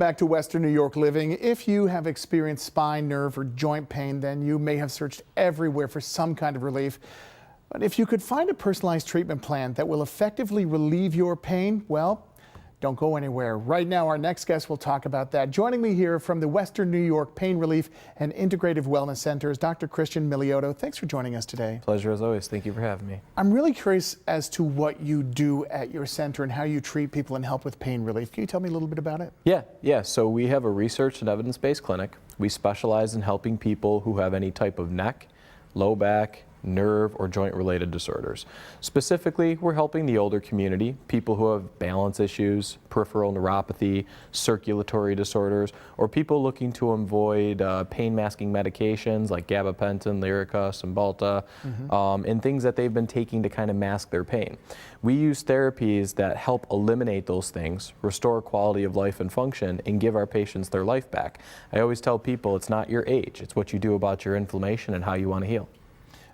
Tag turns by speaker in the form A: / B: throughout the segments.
A: Back to Western New York living. If you have experienced spine, nerve, or joint pain, then you may have searched everywhere for some kind of relief. But if you could find a personalized treatment plan that will effectively relieve your pain, well, don't go anywhere. Right now, our next guest will talk about that. Joining me here from the Western New York Pain Relief and Integrative Wellness Center is Dr. Christian Milioto. Thanks for joining us today.
B: Pleasure as always. Thank you for having me.
A: I'm really curious as to what you do at your center and how you treat people and help with pain relief. Can you tell me a little bit about it?
B: Yeah. So we have a research and evidence-based clinic. We specialize in helping people who have any type of neck, low back, nerve, or joint-related disorders. Specifically, we're helping the older community, people who have balance issues, peripheral neuropathy, circulatory disorders, or people looking to avoid pain-masking medications like gabapentin, Lyrica, Cymbalta, and things that they've been taking to kind of mask their pain. We use therapies that help eliminate those things, restore quality of life and function, and give our patients their life back. I always tell people it's not your age, it's what you do about your inflammation and how you want to heal.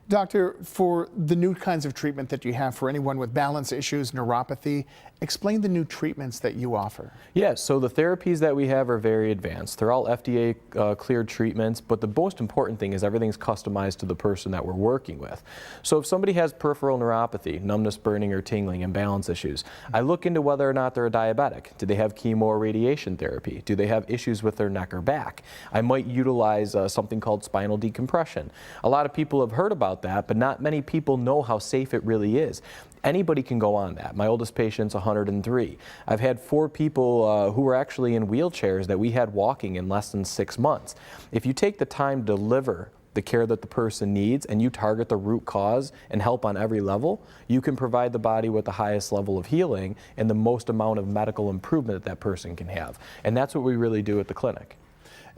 A: Doctor, for the new kinds of treatment that you have for anyone with balance issues, neuropathy, explain the new treatments that you offer.
B: Yeah, so the therapies that we have are very advanced. They're all FDA cleared treatments, but the most important thing is everything's customized to the person that we're working with. So if somebody has peripheral neuropathy, numbness, burning, or tingling, and balance issues, I look into whether or not they're a diabetic. Do they have chemo or radiation therapy? Do they have issues with their neck or back? I might utilize something called spinal decompression. A lot of people have heard about that, but not many people know how safe it really is. Anybody can go on that. My oldest patient's 103. I've had 4 people who were actually in wheelchairs that we had walking in less than 6 months. If you take the time to deliver the care that the person needs and you target the root cause and help on every level, you can provide the body with the highest level of healing and the most amount of medical improvement that person can have. And that's what we really do at the clinic.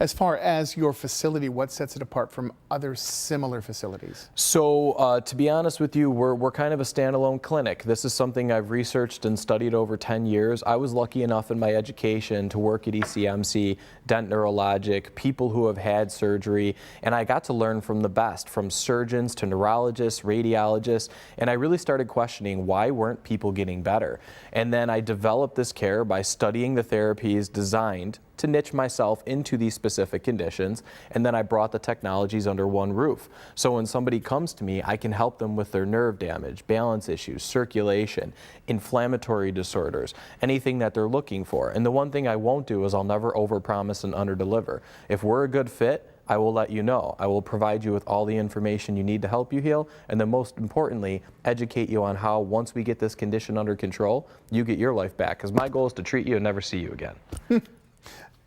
A: As far as your facility, what sets it apart from other similar facilities?
B: So to be honest with you, we're kind of a standalone clinic. This is something I've researched and studied over 10 years. I was lucky enough in my education to work at ECMC, Dent Neurologic, people who have had surgery, and I got to learn from the best, from surgeons to neurologists, radiologists, and I really started questioning why weren't people getting better. And then I developed this care by studying the therapies designed to niche myself into these specific conditions, and then I brought the technologies under one roof. So when somebody comes to me, I can help them with their nerve damage, balance issues, circulation, inflammatory disorders, anything that they're looking for. And the one thing I won't do is I'll never overpromise and underdeliver. If we're a good fit, I will let you know. I will provide you with all the information you need to help you heal, and then most importantly, educate you on how, once we get this condition under control, you get your life back. Because my goal is to treat you and never see you again.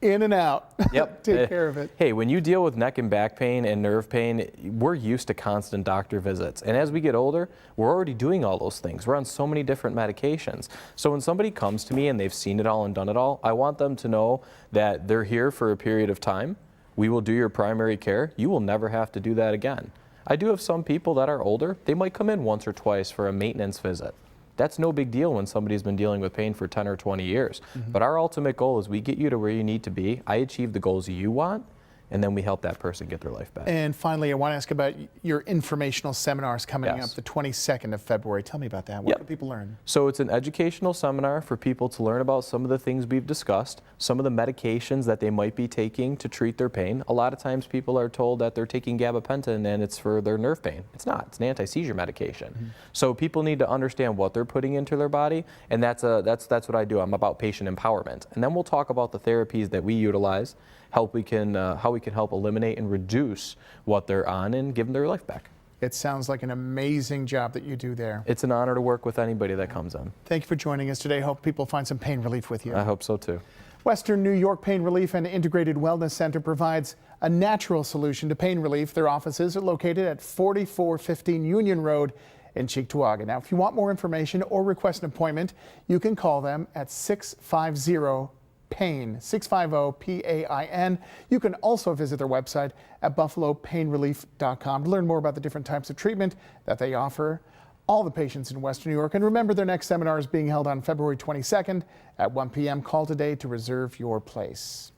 A: In and out.
B: Yep.
A: Take care of it.
B: Hey, when you deal with neck and back pain and nerve pain, we're used to constant doctor visits. And as we get older, we're already doing all those things. We're on so many different medications. So when somebody comes to me and they've seen it all and done it all, I want them to know that they're here for a period of time. We will do your primary care. You will never have to do that again. I do have some people that are older. They might come in once or twice for a maintenance visit. That's no big deal when somebody's been dealing with pain for 10 or 20 years. But our ultimate goal is we get you to where you need to be. I achieve the goals you want, and then we help that person get their life back.
A: And finally, I want to ask about your informational seminars coming up the 22nd of February. Tell me about that. What do people learn?
B: So it's an educational seminar for people to learn about some of the things we've discussed, some of the medications that they might be taking to treat their pain. A lot of times people are told that they're taking gabapentin and it's for their nerve pain. It's not. It's an anti-seizure medication. So people need to understand what they're putting into their body, and that's what I do. I'm about patient empowerment. And then we'll talk about the therapies that we utilize, how we can help eliminate and reduce what they're on and give them their life back.
A: It sounds like an amazing job that you do there.
B: It's an honor to work with anybody that comes in.
A: Thank you for joining us today. Hope people find some pain relief with you.
B: I hope so too.
A: Western New York Pain Relief and Integrated Wellness Center provides a natural solution to pain relief. Their offices are located at 4415 Union Road in Cheektowaga. Now, if you want more information or request an appointment, you can call them at 650 PAIN, 650 PAIN. You can also visit their website at buffalopainrelief.com to learn more about the different types of treatment that they offer all the patients in Western New York. And remember, their next seminar is being held on February 22nd at 1 p.m. Call today to reserve your place.